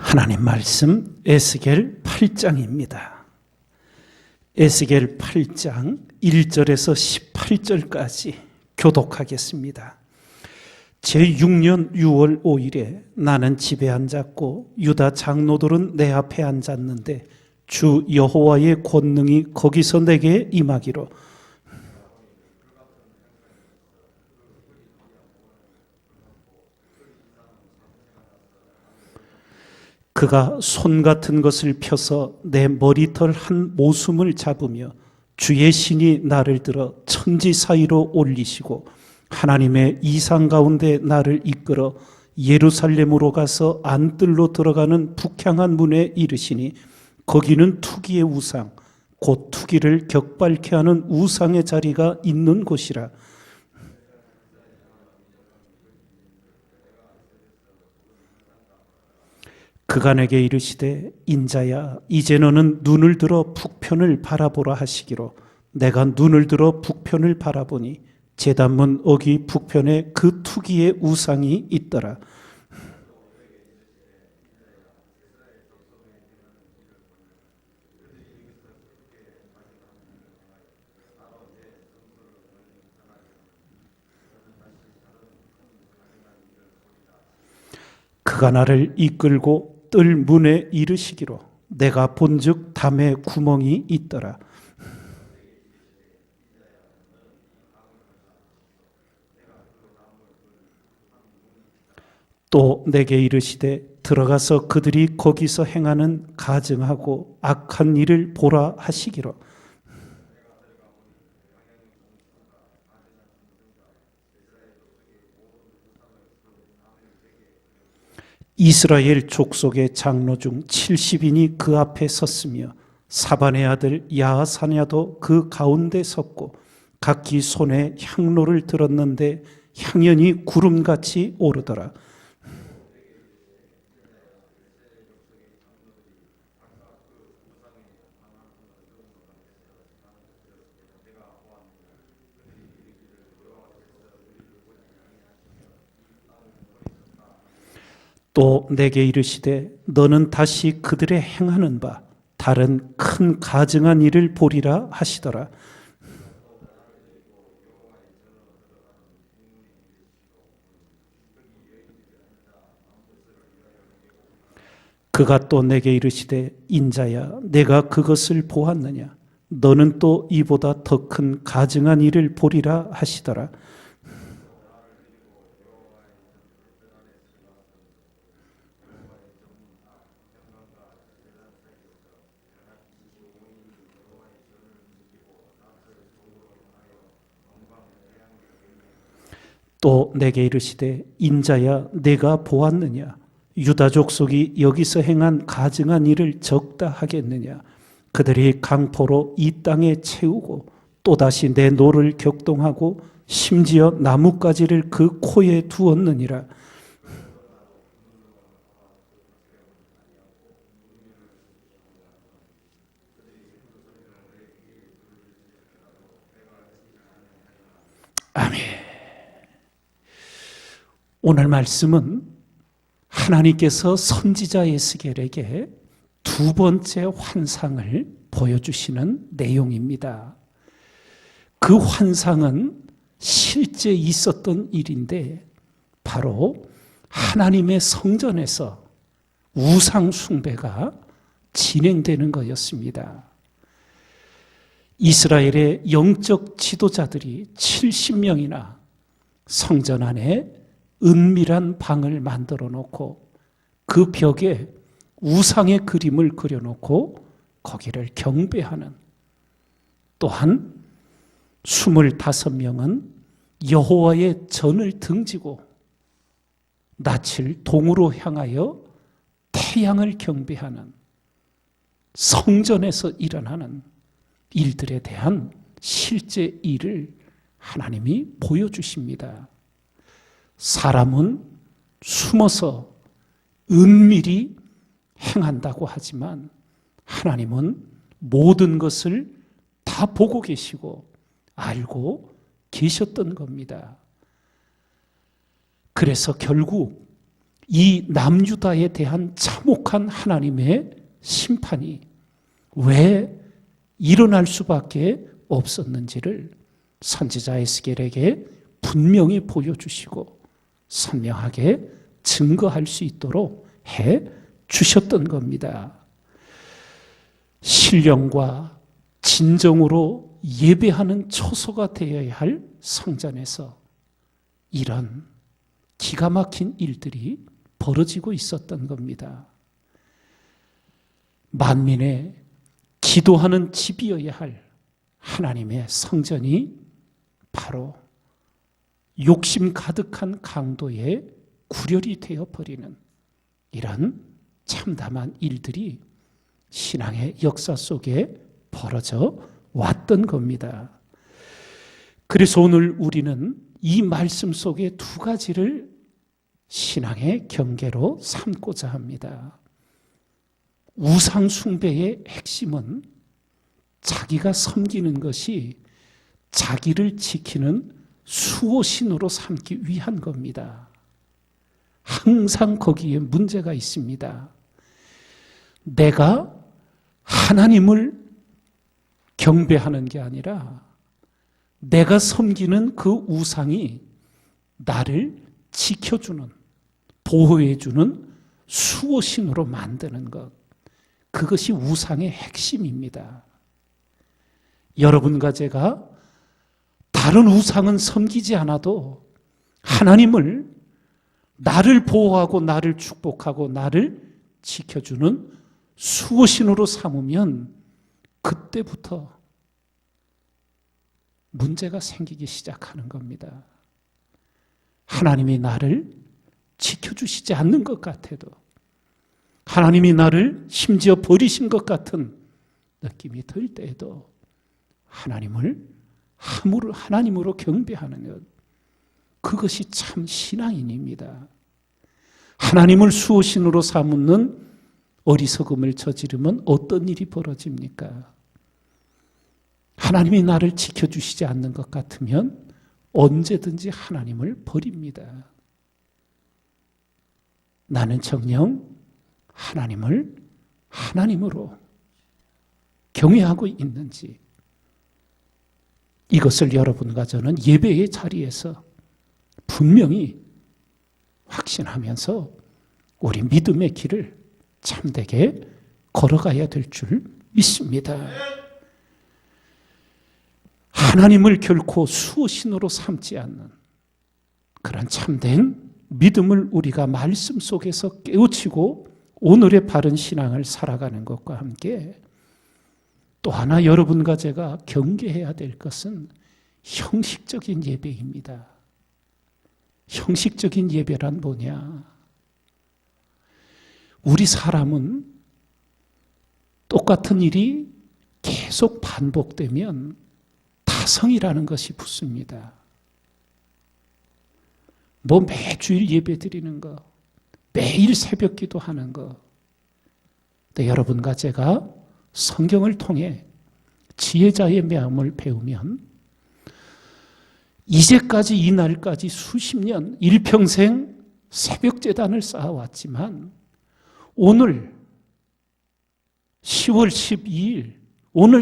하나님 말씀 에스겔 8장입니다. 에스겔 8장 1절에서 18절까지 교독하겠습니다. 제6년 6월 5일에 나는 집에 앉았고 유다 장로들은 내 앞에 앉았는데 주 여호와의 권능이 거기서 내게 임하기로 그가 손 같은 것을 펴서 내 머리털 한 모숨을 잡으며 주의 신이 나를 들어 천지 사이로 올리시고 하나님의 이상 가운데 나를 이끌어 예루살렘으로 가서 안뜰로 들어가는 북향한 문에 이르시니 거기는 투기의 우상 곧 투기를 격발케 하는 우상의 자리가 있는 곳이라. 그가 내게 이르시되 인자야 이제 너는 눈을 들어 북편을 바라보라 하시기로 내가 눈을 들어 북편을 바라보니 제단문 어기 북편에 그 투기의 우상이 있더라. 그가 나를 이끌고 뜰 문에 이르시기로 내가 본즉 담에 구멍이 있더라. 또 내게 이르시되 들어가서 그들이 거기서 행하는 가증하고 악한 일을 보라 하시기로 이스라엘 족속의 장로 중 70인이 그 앞에 섰으며 사반의 아들 야하사냐도 그 가운데 섰고 각기 손에 향로를 들었는데 향연이 구름같이 오르더라. 또 내게 이르시되 너는 다시 그들의 행하는 바 다른 큰 가증한 일을 보리라 하시더라. 그가 또 내게 이르시되 인자야 내가 그것을 보았느냐 너는 또 이보다 더 큰 가증한 일을 보리라 하시더라. 또 내게 이르시되 인자야 내가 보았느냐 유다 족속이 여기서 행한 가증한 일을 적다 하겠느냐 그들이 강포로 이 땅에 채우고 또다시 내 노를 격동하고 심지어 나뭇가지를 그 코에 두었느니라. 아멘. 오늘 말씀은 하나님께서 선지자 에스겔에게 두 번째 환상을 보여주시는 내용입니다. 그 환상은 실제 있었던 일인데 바로 하나님의 성전에서 우상 숭배가 진행되는 거였습니다. 이스라엘의 영적 지도자들이 70명이나 성전 안에 은밀한 방을 만들어 놓고 그 벽에 우상의 그림을 그려놓고 거기를 경배하는, 또한 25명은 여호와의 전을 등지고 낯을 동으로 향하여 태양을 경배하는 성전에서 일어나는 일들에 대한 실제 일을 하나님이 보여주십니다. 사람은 숨어서 은밀히 행한다고 하지만 하나님은 모든 것을 다 보고 계시고 알고 계셨던 겁니다. 그래서 결국 이 남유다에 대한 참혹한 하나님의 심판이 왜 일어날 수밖에 없었는지를 선지자 에스겔에게 분명히 보여주시고 선명하게 증거할 수 있도록 해 주셨던 겁니다. 신령과 진정으로 예배하는 초소가 되어야 할 성전에서 이런 기가 막힌 일들이 벌어지고 있었던 겁니다. 만민의 기도하는 집이어야 할 하나님의 성전이 바로 욕심 가득한 강도의 구렬이 되어버리는 이런 참담한 일들이 신앙의 역사 속에 벌어져 왔던 겁니다. 그래서 오늘 우리는 이 말씀 속에 두 가지를 신앙의 경계로 삼고자 합니다. 우상 숭배의 핵심은 자기가 섬기는 것이 자기를 지키는 수호신으로 삼기 위한 겁니다. 항상 거기에 문제가 있습니다. 내가 하나님을 경배하는 게 아니라 내가 섬기는 그 우상이 나를 지켜주는, 보호해주는 수호신으로 만드는 것. 그것이 우상의 핵심입니다. 여러분과 제가 다른 우상은 섬기지 않아도 하나님을 나를 보호하고 나를 축복하고 나를 지켜주는 수호신으로 삼으면 그때부터 문제가 생기기 시작하는 겁니다. 하나님이 나를 지켜주시지 않는 것 같아도, 하나님이 나를 심지어 버리신 것 같은 느낌이 들 때에도 하나님을 하나님으로 경배하는 것, 그것이 참 신앙인입니다. 하나님을 수호신으로 삼는 어리석음을 저지르면 어떤 일이 벌어집니까? 하나님이 나를 지켜주시지 않는 것 같으면 언제든지 하나님을 버립니다. 나는 정녕 하나님을 하나님으로 경외하고 있는지, 이것을 여러분과 저는 예배의 자리에서 분명히 확신하면서 우리 믿음의 길을 참되게 걸어가야 될 줄 믿습니다. 하나님을 결코 수호신으로 삼지 않는 그런 참된 믿음을 우리가 말씀 속에서 깨우치고 오늘의 바른 신앙을 살아가는 것과 함께 또 하나 여러분과 제가 경계해야 될 것은 형식적인 예배입니다. 형식적인 예배란 뭐냐? 우리 사람은 똑같은 일이 계속 반복되면 타성이라는 것이 붙습니다. 뭐 매주일 예배 드리는 거, 매일 새벽 기도하는 거. 근데 여러분과 제가 성경을 통해 지혜자의 마음을 배우면 이제까지 이 날까지 수십 년, 일평생 새벽 제단을 쌓아왔지만 오늘 10월 12일 오늘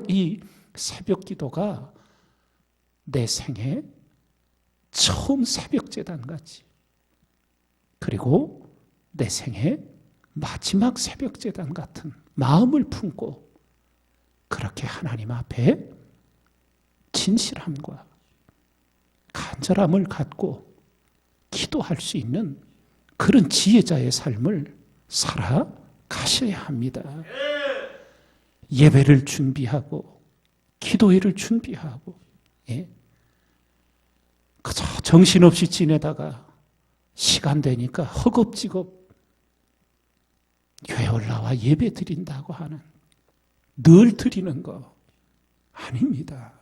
이 새벽 기도가 내 생애 처음 새벽 제단같이, 그리고 내 생애 마지막 새벽 제단 같은 마음을 품고 그렇게 하나님 앞에 진실함과 간절함을 갖고 기도할 수 있는 그런 지혜자의 삶을 살아가셔야 합니다. 예배를 준비하고 기도회를 준비하고 그저 정신없이 지내다가 시간 되니까 허겁지겁 교회 올라와 예배 드린다고 하는, 늘 드리는 거 아닙니다.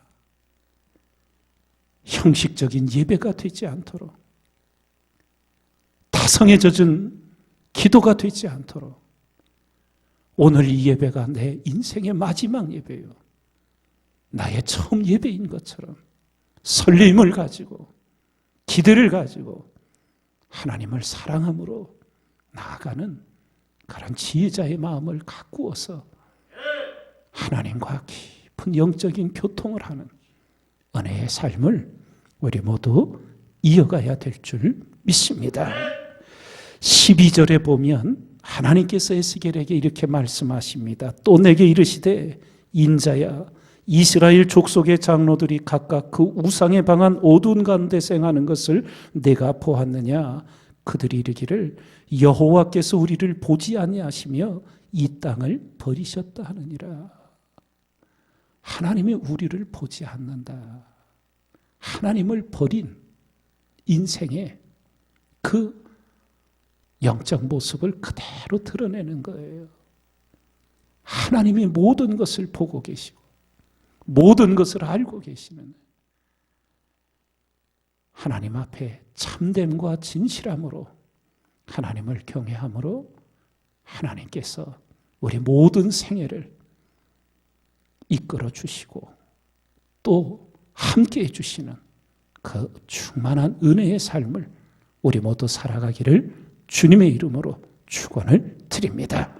형식적인 예배가 되지 않도록, 타성에 젖은 기도가 되지 않도록 오늘 이 예배가 내 인생의 마지막 예배요, 나의 처음 예배인 것처럼 설렘을 가지고 기대를 가지고 하나님을 사랑함으로 나아가는 그런 지혜자의 마음을 가꾸어서 하나님과 깊은 영적인 교통을 하는 은혜의 삶을 우리 모두 이어가야 될 줄 믿습니다. 12절에 보면 하나님께서 에스겔에게 이렇게 말씀하십니다. 또 내게 이르시되 인자야, 이스라엘 족속의 장로들이 각각 그 우상에 방한 어두운 가운데 생하는 것을 내가 보았느냐. 그들이 이르기를 여호와께서 우리를 보지 아니하시며 이 땅을 버리셨다 하느니라. 하나님이 우리를 보지 않는다. 하나님을 버린 인생의 그 영적 모습을 그대로 드러내는 거예요. 하나님이 모든 것을 보고 계시고 모든 것을 알고 계시는 하나님 앞에 참됨과 진실함으로 하나님을 경외함으로 하나님께서 우리 모든 생애를 이끌어 주시고 또 함께 해주시는 그 충만한 은혜의 삶을 우리 모두 살아가기를 주님의 이름으로 축원을 드립니다.